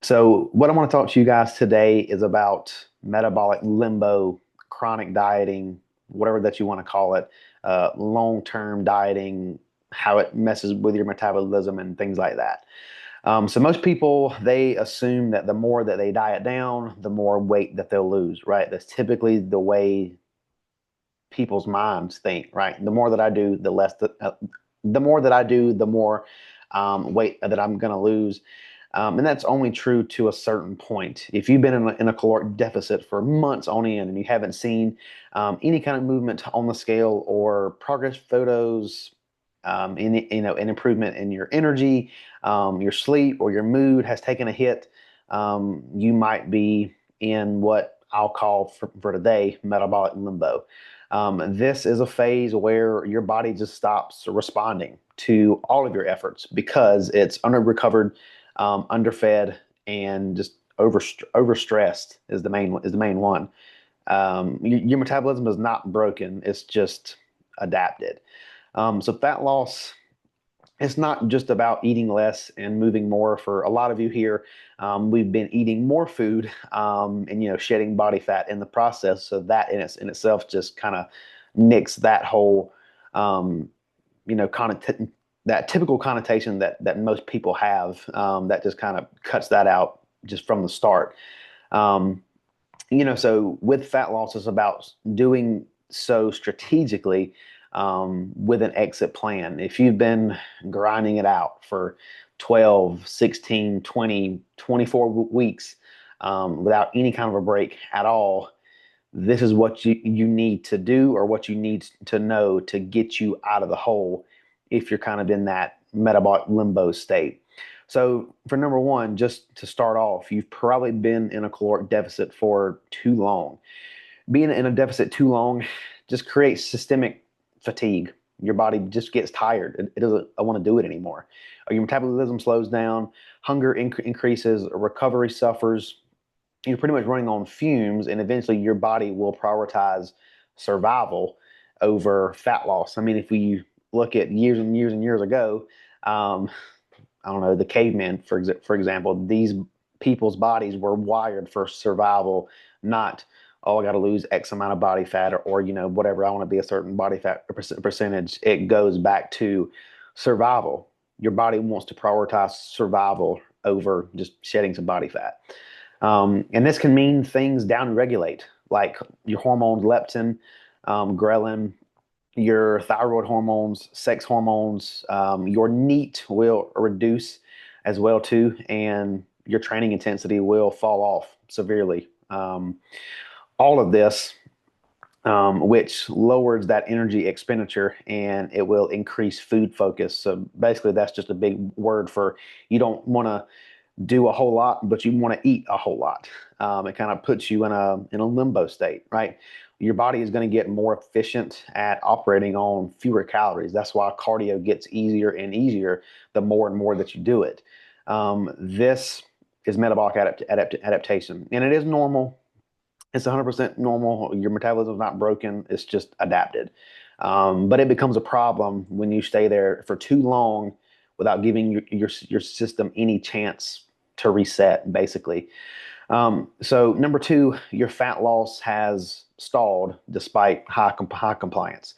So, what I want to talk to you guys today is about metabolic limbo, chronic dieting, whatever that you want to call it, long-term dieting, how it messes with your metabolism and things like that. So most people, they assume that the more that they diet down, the more weight that they'll lose, right? That's typically the way people's minds think, right? The more that I do, the more that I do, the more weight that I'm going to lose. And that's only true to a certain point. If you've been in a caloric deficit for months on end and you haven't seen any kind of movement on the scale or progress photos, an improvement in your energy, your sleep, or your mood has taken a hit, you might be in what I'll call for today metabolic limbo. This is a phase where your body just stops responding to all of your efforts because it's under-recovered, underfed, and just overstressed is the main one. Your metabolism is not broken; it's just adapted. So fat loss, it's not just about eating less and moving more. For a lot of you here, we've been eating more food and shedding body fat in the process. So that in itself just kind of nicks that whole um, you know connot- that typical connotation that most people have. That just kind of cuts that out just from the start. Um, so with fat loss, it's about doing so strategically with an exit plan. If you've been grinding it out for 12, 16, 20, 24 weeks without any kind of a break at all, this is what you need to do or what you need to know to get you out of the hole if you're kind of in that metabolic limbo state. So, for number one, just to start off, you've probably been in a caloric deficit for too long. Being in a deficit too long just creates systemic fatigue. Your body just gets tired. It doesn't want to do it anymore. Your metabolism slows down, hunger increases, recovery suffers. You're pretty much running on fumes, and eventually your body will prioritize survival over fat loss. I mean, if we look at years and years and years ago, um, I don't know, the cavemen, for example, these people's bodies were wired for survival, not, oh, I got to lose X amount of body fat or whatever. I want to be a certain body fat percentage. It goes back to survival. Your body wants to prioritize survival over just shedding some body fat. And this can mean things down-regulate, like your hormones, leptin, ghrelin, your thyroid hormones, sex hormones. Your NEAT will reduce as well too, and your training intensity will fall off severely. All of this, which lowers that energy expenditure, and it will increase food focus. So basically, that's just a big word for you don't want to do a whole lot, but you want to eat a whole lot. It kind of puts you in a limbo state, right? Your body is going to get more efficient at operating on fewer calories. That's why cardio gets easier and easier the more and more that you do it. This is metabolic adaptation, and it is normal. It's 100% normal. Your metabolism is not broken. It's just adapted. But it becomes a problem when you stay there for too long without giving your system any chance to reset, basically. So number two, your fat loss has stalled despite high compliance.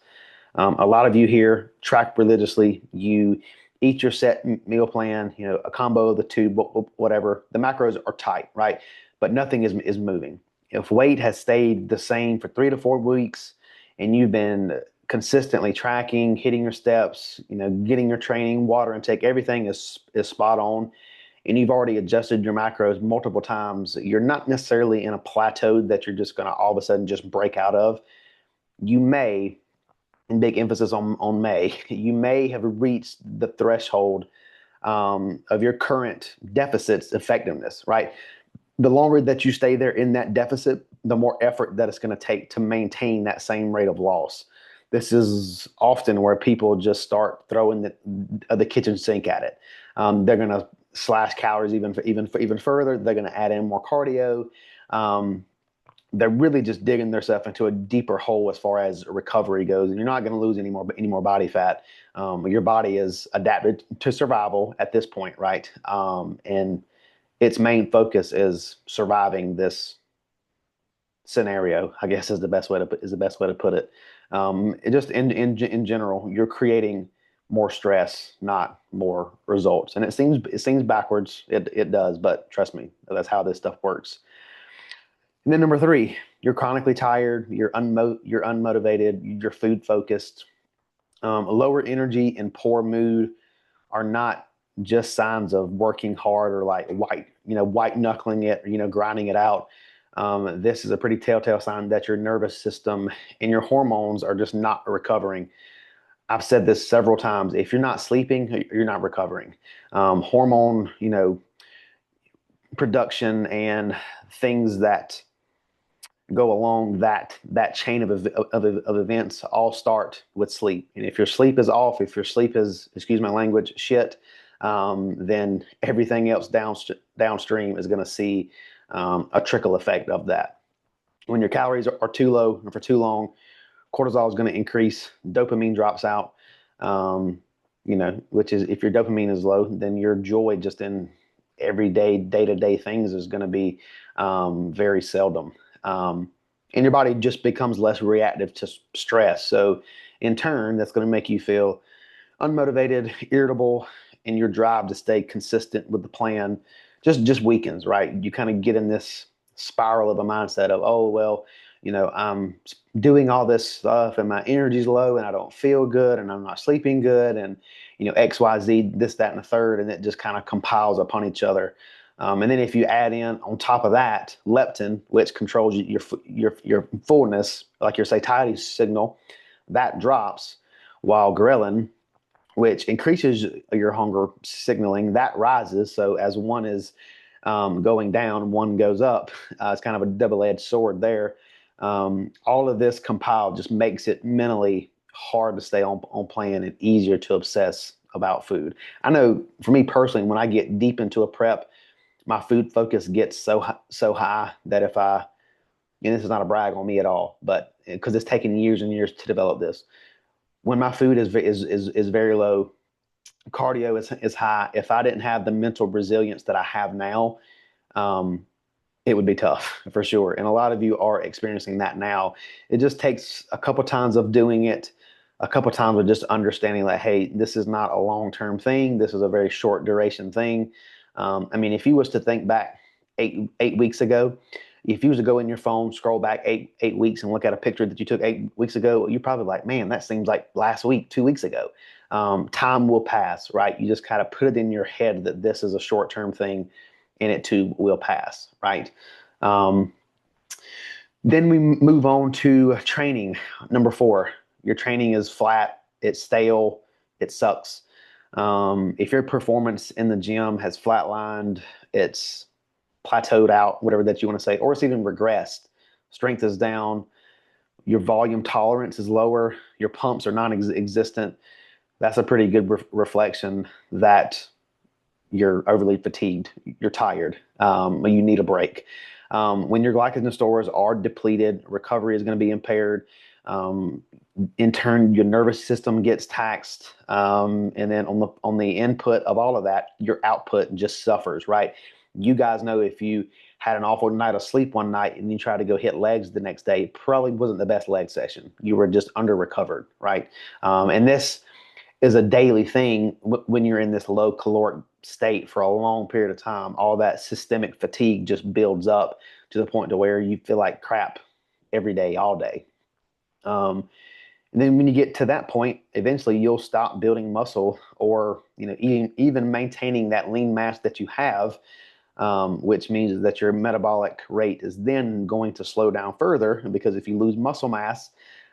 A lot of you here track religiously. You eat your set meal plan, a combo of the two, whatever. The macros are tight, right? But nothing is moving. If weight has stayed the same for 3 to 4 weeks and you've been consistently tracking, hitting your steps, getting your training, water intake, everything is spot on, and you've already adjusted your macros multiple times, you're not necessarily in a plateau that you're just going to all of a sudden just break out of. You may, and big emphasis on may, you may have reached the threshold of your current deficit's effectiveness, right? The longer that you stay there in that deficit, the more effort that it's going to take to maintain that same rate of loss. This is often where people just start throwing the kitchen sink at it. They're going to slash calories even further. They're going to add in more cardio. Um, they're really just digging themselves into a deeper hole as far as recovery goes. And you're not going to lose any more body fat. Your body is adapted to survival at this point, right? And its main focus is surviving this scenario, I guess is the best way to put it. It just in general, you're creating more stress, not more results. And it seems backwards. It does, but trust me, that's how this stuff works. And then number three, you're chronically tired, you're unmotivated, you're food focused. Lower energy and poor mood are not just signs of working hard or like white knuckling it, grinding it out. This is a pretty telltale sign that your nervous system and your hormones are just not recovering. I've said this several times. If you're not sleeping, you're not recovering. Hormone, production and things that go along that chain of events all start with sleep. And if your sleep is off, if your sleep is, excuse my language, shit, then everything else downstream is going to see a trickle effect of that. When your calories are too low and for too long, cortisol is going to increase, dopamine drops out. Which is, if your dopamine is low, then your joy just in everyday, day-to-day things is going to be very seldom. And your body just becomes less reactive to stress. So in turn, that's going to make you feel unmotivated, irritable, and your drive to stay consistent with the plan just weakens, right? You kind of get in this spiral of a mindset of, oh, well, I'm doing all this stuff and my energy's low and I don't feel good and I'm not sleeping good and, X, Y, Z, this, that, and the third, and it just kind of compiles upon each other. And then if you add in on top of that leptin, which controls your fullness, like your satiety signal, that drops, while ghrelin, which increases your hunger signaling, that rises. So as one is going down, one goes up. It's kind of a double-edged sword there. All of this compiled just makes it mentally hard to stay on plan and easier to obsess about food. I know for me personally, when I get deep into a prep, my food focus gets so high that if and this is not a brag on me at all, but because it's taken years and years to develop this, when my food is very low, cardio is high. If I didn't have the mental resilience that I have now, it would be tough for sure. And a lot of you are experiencing that now. It just takes a couple times of doing it, a couple times of just understanding that, hey, this is not a long-term thing. This is a very short duration thing. If you was to think back eight weeks ago, if you was to go in your phone, scroll back eight weeks and look at a picture that you took 8 weeks ago, you're probably like, man, that seems like last week, 2 weeks ago. Time will pass, right? You just kind of put it in your head that this is a short-term thing and it too will pass, right? Then we move on to training. Number 4, your training is flat, it's stale, it sucks. If your performance in the gym has flatlined, it's plateaued out, whatever that you want to say, or it's even regressed, strength is down, your volume tolerance is lower, your pumps are non-existent, that's a pretty good reflection that you're overly fatigued, you're tired, you need a break. When your glycogen stores are depleted, recovery is going to be impaired. In turn, your nervous system gets taxed, and then on the input of all of that, your output just suffers. Right? You guys know if you had an awful night of sleep one night and you try to go hit legs the next day, it probably wasn't the best leg session. You were just under recovered, right? And this is a daily thing when you're in this low caloric state for a long period of time. All that systemic fatigue just builds up to the point to where you feel like crap every day, all day. And then when you get to that point, eventually you'll stop building muscle or, even maintaining that lean mass that you have, which means that your metabolic rate is then going to slow down further, because if you lose muscle mass,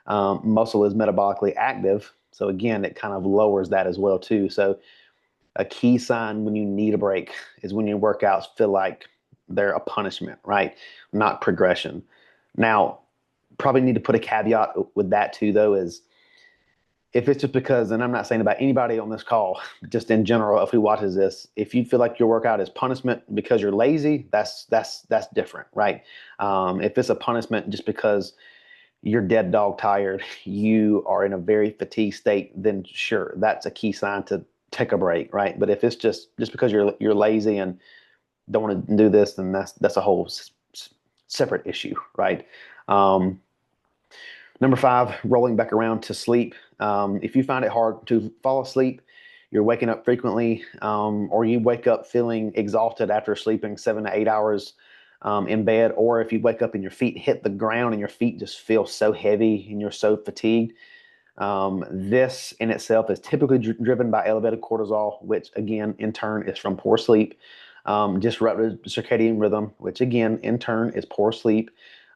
muscle is metabolically active. So again, it kind of lowers that as well too. So a key sign when you need a break is when your workouts feel like they're a punishment, right? Not progression. Now, probably need to put a caveat with that too, though, is if it's just because, and I'm not saying about anybody on this call, just in general, if who watches this, if you feel like your workout is punishment because you're lazy, that's different, right? If it's a punishment just because you're dead dog tired, you are in a very fatigued state, then sure, that's a key sign to take a break, right? But if it's just because you're lazy and don't want to do this, then that's a whole separate issue, right? Um, Number five, rolling back around to sleep. If you find it hard to fall asleep, you're waking up frequently, or you wake up feeling exhausted after sleeping 7 to 8 hours in bed, or if you wake up and your feet hit the ground and your feet just feel so heavy and you're so fatigued, this in itself is typically driven by elevated cortisol, which again, in turn, is from poor sleep. Disrupted circadian rhythm, which again, in turn, is poor sleep,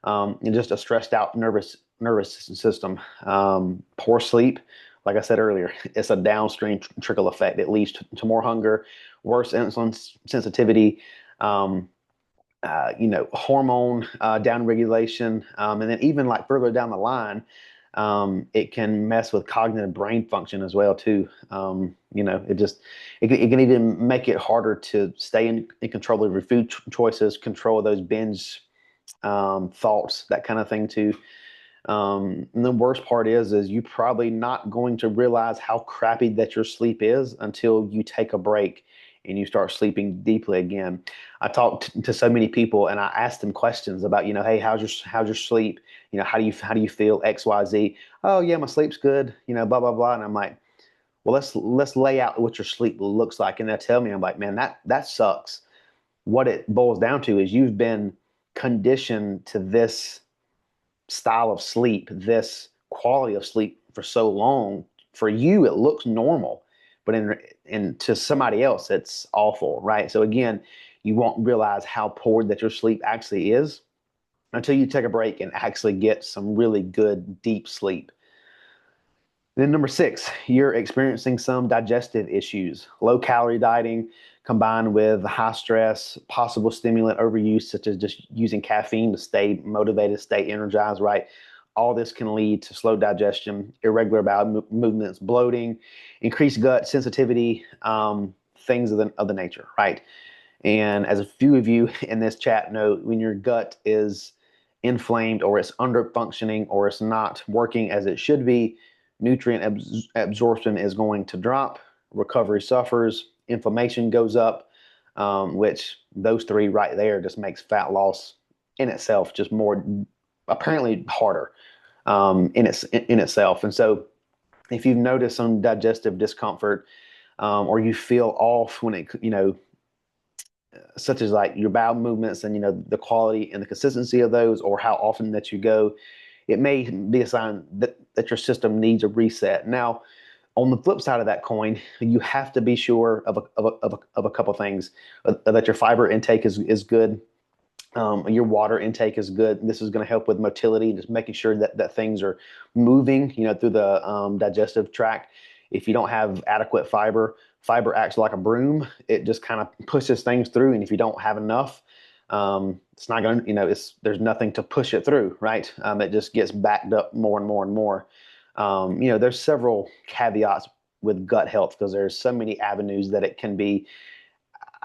and just a stressed out nervous system. Poor sleep, like I said earlier, it's a downstream trickle effect. It leads to more hunger, worse insulin sensitivity, um, hormone downregulation, and then even like further down the line, it can mess with cognitive brain function as well too. It can even make it harder to stay in control of your food choices, control those binge thoughts, that kind of thing too. And the worst part is you probably not going to realize how crappy that your sleep is until you take a break and you start sleeping deeply again. I talked to so many people and I asked them questions about, hey, how's your sleep? How do you feel? X, Y, Z. Oh yeah, my sleep's good. Blah blah blah. And I'm like, well, let's lay out what your sleep looks like. And they tell me, I'm like, man, that sucks. What it boils down to is you've been conditioned to this style of sleep, this quality of sleep for so long. For you, it looks normal, but in to somebody else, it's awful, right? So again, you won't realize how poor that your sleep actually is until you take a break and actually get some really good deep sleep. Then number six, you're experiencing some digestive issues. Low calorie dieting combined with high stress, possible stimulant overuse, such as just using caffeine to stay motivated, stay energized, right? All this can lead to slow digestion, irregular bowel movements, bloating, increased gut sensitivity, things of the nature, right? And as a few of you in this chat know, when your gut is inflamed or it's under functioning or it's not working as it should be, nutrient absorption is going to drop, recovery suffers, inflammation goes up, which those three right there just makes fat loss in itself just more apparently harder in itself. And so if you've noticed some digestive discomfort, or you feel off when such as like your bowel movements and the quality and the consistency of those, or how often that you go, it may be a sign that your system needs a reset. Now, on the flip side of that coin, you have to be sure of a couple things, that your fiber intake is good, your water intake is good. This is going to help with motility, just making sure that things are moving, through the digestive tract. If you don't have adequate fiber acts like a broom. It just kind of pushes things through, and if you don't have enough, it's not going to, there's nothing to push it through, right? It just gets backed up more and more and more. There's several caveats with gut health because there's so many avenues that it can be.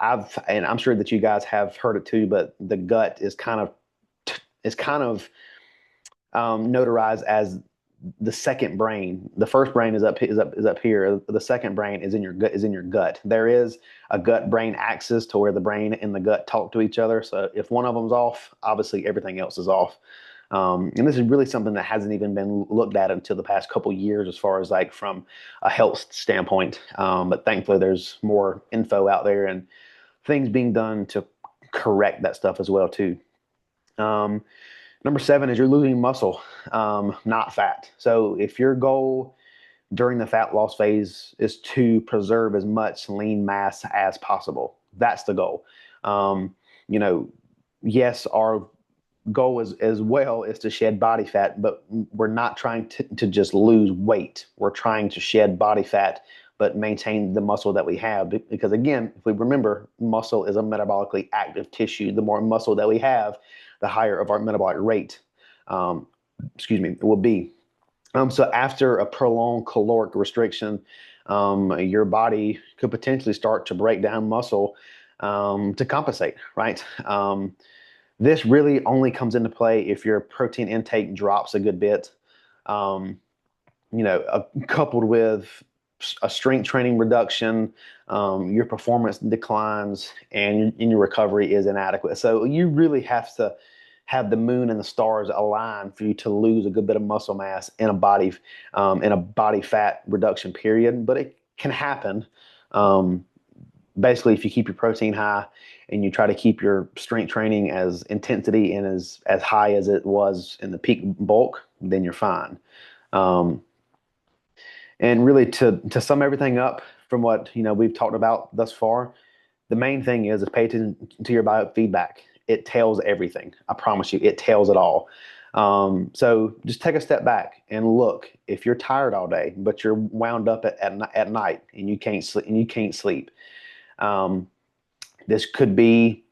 And I'm sure that you guys have heard it too, but the gut is kind of notarized as the second brain. The first brain is up here. The second brain is in your gut. There is a gut brain axis to where the brain and the gut talk to each other. So if one of them's off, obviously everything else is off. And this is really something that hasn't even been looked at until the past couple years, as far as like from a health standpoint. But thankfully, there's more info out there and things being done to correct that stuff as well too. Um, Number seven is you're losing muscle, not fat. So if your goal during the fat loss phase is to preserve as much lean mass as possible, that's the goal. You know, yes, our goal is as well is to shed body fat, but we're not trying to just lose weight. We're trying to shed body fat, but maintain the muscle that we have. Because again, if we remember, muscle is a metabolically active tissue. The more muscle that we have, the higher of our metabolic rate, um, will be. So after a prolonged caloric restriction, your body could potentially start to break down muscle to compensate, right? This really only comes into play if your protein intake drops a good bit, coupled with a strength training reduction, your performance declines, and your recovery is inadequate. So you really have to have the moon and the stars align for you to lose a good bit of muscle mass in a body fat reduction period. But it can happen. Um, Basically, if you keep your protein high and you try to keep your strength training as intensity and as high as it was in the peak bulk, then you're fine. Um, and really, to sum everything up from what we've talked about thus far, the main thing is pay attention to your biofeedback. It tells everything. I promise you, it tells it all. So just take a step back and look. If you're tired all day, but you're wound up at night and you can't sleep, um, this could be,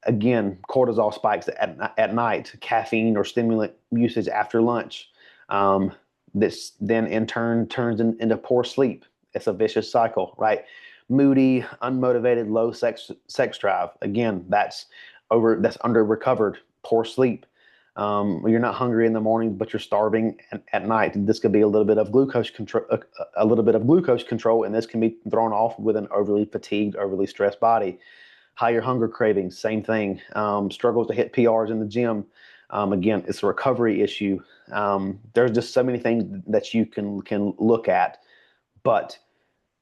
again, cortisol spikes at night, caffeine or stimulant usage after lunch. Um, this then in turn turns into poor sleep. It's a vicious cycle, right? Moody, unmotivated, low sex drive. Again, that's under recovered, poor sleep. You're not hungry in the morning, but you're starving at night. This could be a little bit of glucose control, a little bit of glucose control, and this can be thrown off with an overly fatigued, overly stressed body. Higher hunger cravings, same thing. Struggles to hit PRs in the gym. Again, it's a recovery issue. There's just so many things that you can look at. But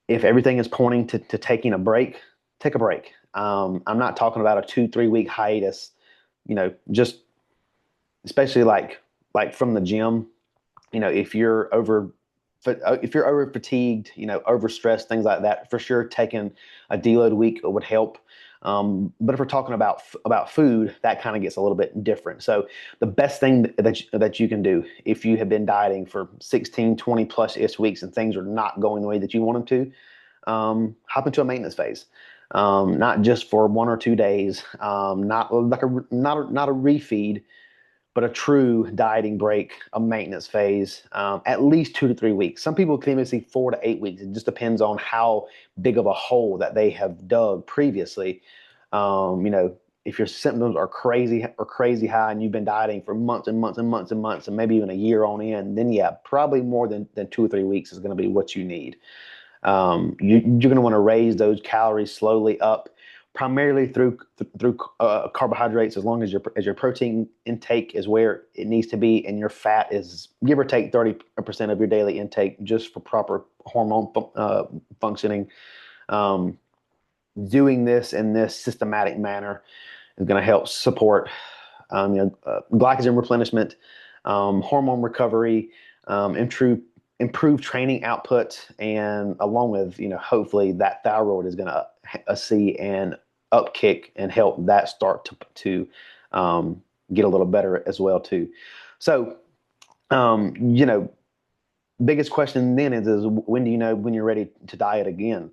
if everything is pointing to taking a break, take a break. I'm not talking about a 2-3 week hiatus. Just especially like from the gym. If you're over fatigued, overstressed, things like that, for sure, taking a deload week would help. But if we're talking about food, that kind of gets a little bit different. So the best thing that you can do if you have been dieting for 16, 20 plus ish weeks and things are not going the way that you want them to, hop into a maintenance phase. Not just for 1 or 2 days, not like not a refeed, but a true dieting break, a maintenance phase, at least 2 to 3 weeks. Some people can even see 4 to 8 weeks. It just depends on how big of a hole that they have dug previously. If your symptoms are crazy high and you've been dieting for months and months and months and months and maybe even a year on end, then yeah, probably more than 2 or 3 weeks is going to be what you need. You're going to want to raise those calories slowly up, primarily through carbohydrates, as long as your protein intake is where it needs to be, and your fat is give or take 30% of your daily intake, just for proper hormone functioning. Um, Doing this in this systematic manner is going to help support glycogen replenishment, hormone recovery, improve training output, and along with hopefully that thyroid is going to see an upkick and help that start to get a little better as well too. So biggest question then is when do you know when you're ready to diet again?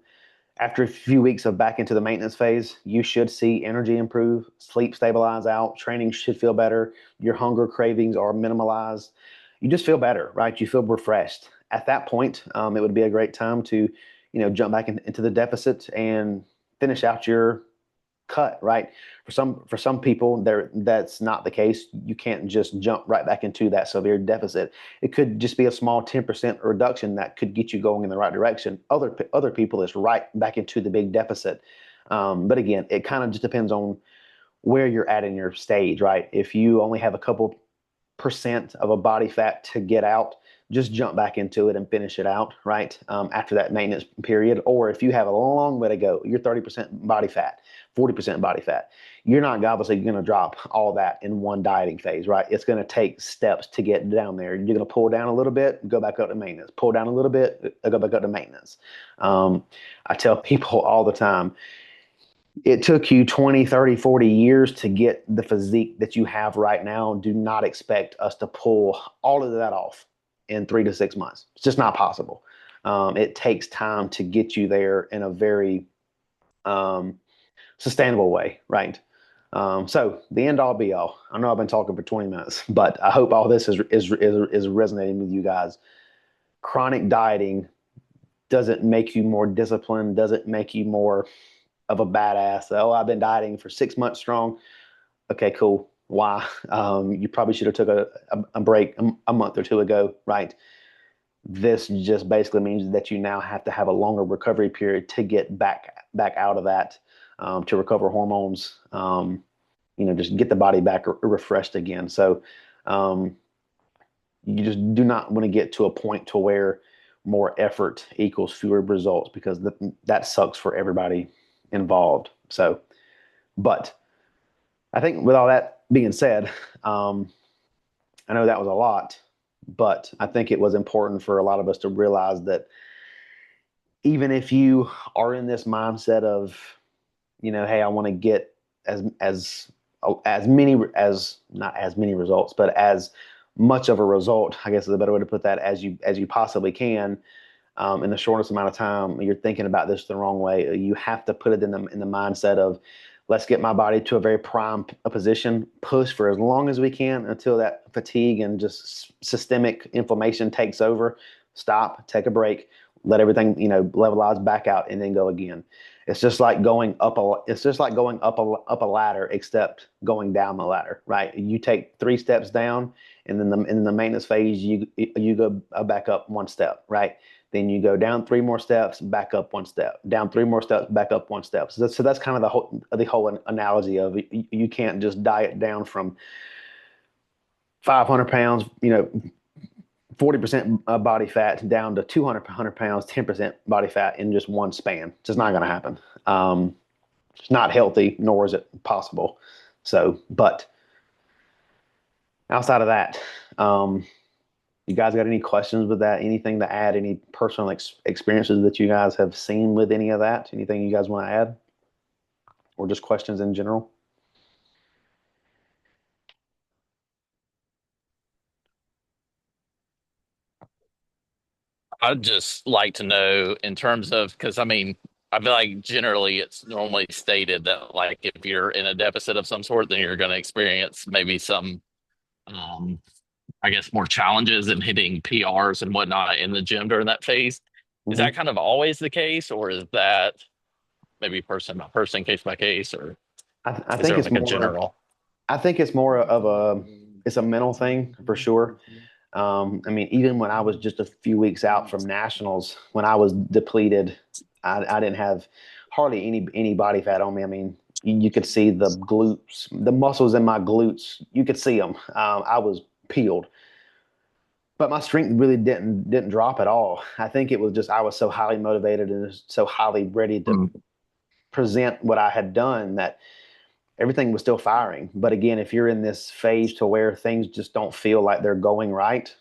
After a few weeks of back into the maintenance phase, you should see energy improve, sleep stabilize out, training should feel better, your hunger cravings are minimalized. You just feel better, right? You feel refreshed. At that point, it would be a great time to, jump back into the deficit and finish out your cut, right? For some people, that's not the case. You can't just jump right back into that severe deficit. It could just be a small 10% reduction that could get you going in the right direction. Other people, it's right back into the big deficit. But again, it kind of just depends on where you're at in your stage, right? If you only have a couple percent of a body fat to get out, just jump back into it and finish it out, right? After that maintenance period. Or if you have a long way to go, you're 30% body fat, 40% body fat, you're not obviously going to drop all that in one dieting phase, right? It's going to take steps to get down there. You're going to pull down a little bit, go back up to maintenance, pull down a little bit, go back up to maintenance. I tell people all the time, it took you 20, 30, 40 years to get the physique that you have right now. Do not expect us to pull all of that off in 3 to 6 months. It's just not possible. It takes time to get you there in a very sustainable way, right? So the end all be all. I know I've been talking for 20 minutes, but I hope all this is resonating with you guys. Chronic dieting doesn't make you more disciplined, doesn't make you more of a badass. Oh, I've been dieting for 6 months strong. Okay, cool. Why? You probably should have took a break a month or two ago, right? This just basically means that you now have to have a longer recovery period to get back out of that, to recover hormones, just get the body back refreshed again. So um, you just do not want to get to a point to where more effort equals fewer results, because that sucks for everybody involved. So, but I think with all that being said, um, I know that was a lot, but I think it was important for a lot of us to realize that even if you are in this mindset of, hey, I want to get as many, as not as many results, but as much of a result, I guess is a better way to put that, as you possibly can, in the shortest amount of time. You're thinking about this the wrong way. You have to put it in the mindset of, let's get my body to a very prime position, push for as long as we can until that fatigue and just systemic inflammation takes over. Stop, take a break, let everything levelize back out, and then go again. It's just like going up a ladder, except going down the ladder, right? You take 3 steps down, and then in the maintenance phase, you go back up 1 step, right? Then you go down 3 more steps, back up 1 step, down 3 more steps, back up 1 step. So that's kind of the whole analogy of, you can't just diet down from 500 pounds, 40% body fat, down to 200 pounds, 10% body fat in just one span. It's just not going to happen. It's not healthy, nor is it possible. So, but outside of that, you guys got any questions with that? Anything to add? Any personal experiences that you guys have seen with any of that? Anything you guys want to add, or just questions in general? I'd just like to know in terms of, because I mean, I feel like generally it's normally stated that like if you're in a deficit of some sort, then you're going to experience maybe some, um, I guess, more challenges in hitting PRs and whatnot in the gym during that phase. Is that Hmm. kind of always the case, or is that maybe person by person, case by case, or I is think there it's like a more. general? I think it's more of it's a mental thing for sure. I mean, even when I was just a few weeks out from nationals, when I was depleted, I didn't have hardly any body fat on me. I mean, you could see the glutes, the muscles in my glutes. You could see them. I was peeled, but my strength really didn't drop at all. I think it was just I was so highly motivated and so highly ready to Mm, present what I had done, that everything was still firing. But again, if you're in this phase to where things just don't feel like they're going right,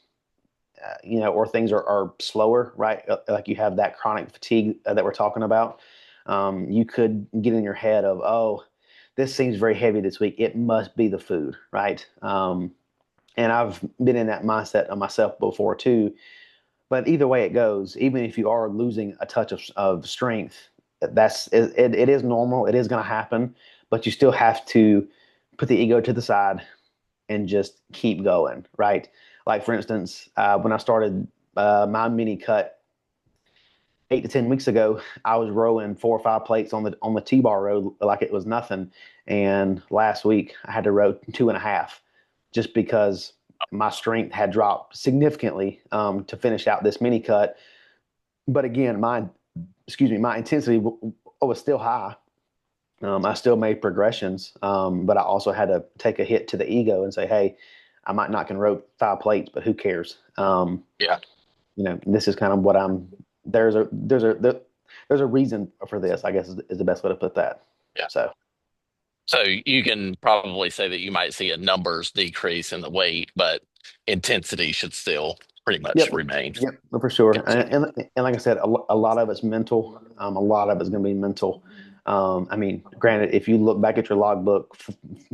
or things are slower, right? Like you have that chronic fatigue that we're talking about. You could get in your head of, oh, this seems very heavy this week. It must be the food, right? And I've been in that mindset of myself before too. But either way it goes, even if you are losing a touch of strength, it is normal. It is going to happen, but you still have to put the ego to the side and just keep going, right? Like for instance, when I started my mini cut 8 to 10 weeks ago, I was rowing 4 or 5 plates on the T-bar row like it was nothing. And last week I had to row 2.5, just because my strength had dropped significantly, to finish out this mini cut. But again, my intensity was still high. I still made progressions, but I also had to take a hit to the ego and say, "Hey, I might not can row 5 plates, but who cares?" yeah, This is kind of what I'm. There's a reason for this, I guess, is the best way to put that. yeah. So, So you can probably say that you might see a numbers decrease in the weight, but intensity should still pretty much yep, remain. yep, for sure. Gotcha. And like I said, a lot of it's mental. A lot of it's going to be mental. I mean, granted, if you look back at your logbook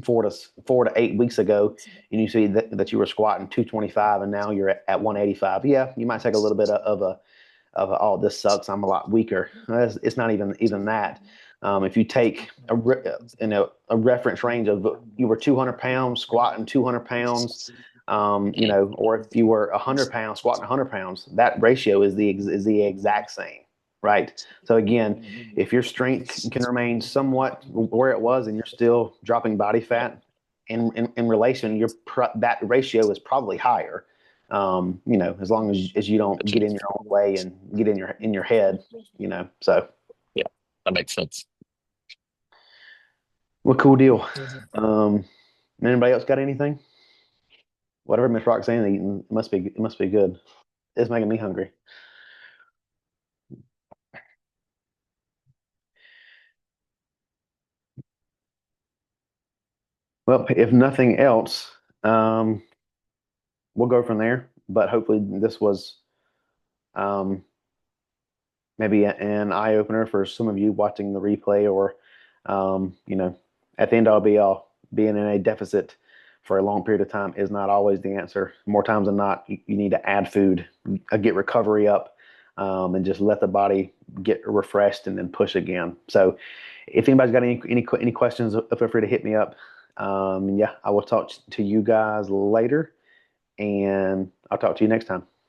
4 to 8 weeks ago, and you see that you were squatting 225, and now you're at 185, yeah, you might take a little bit of oh, this sucks, I'm a lot weaker. It's not even that. If you take a reference range of, you were 200 pounds squatting 200 pounds, Mm, or if you were 100 pounds squatting 100 pounds, that ratio is the exact same, right? So again, if your strength can remain somewhat where it was and you're still dropping body fat, in relation, that ratio is probably higher. As long as you don't get in your own way and get in your head, So, Yeah, that makes sense. well, cool deal. Um, Anybody else got anything? Whatever Miss Roxanne eating, it must be good. It's making me hungry. Well, if nothing else, um, we'll go from there. But hopefully, this was um, maybe an eye opener for some of you watching the replay, or at the end all be all, being in a deficit for a long period of time is not always the answer. More times than not, you need to add food, get recovery up, and just let the body get refreshed and then push again. So, if anybody's got any questions, feel free to hit me up. Yeah, I will talk to you guys later, and I'll talk to you next time.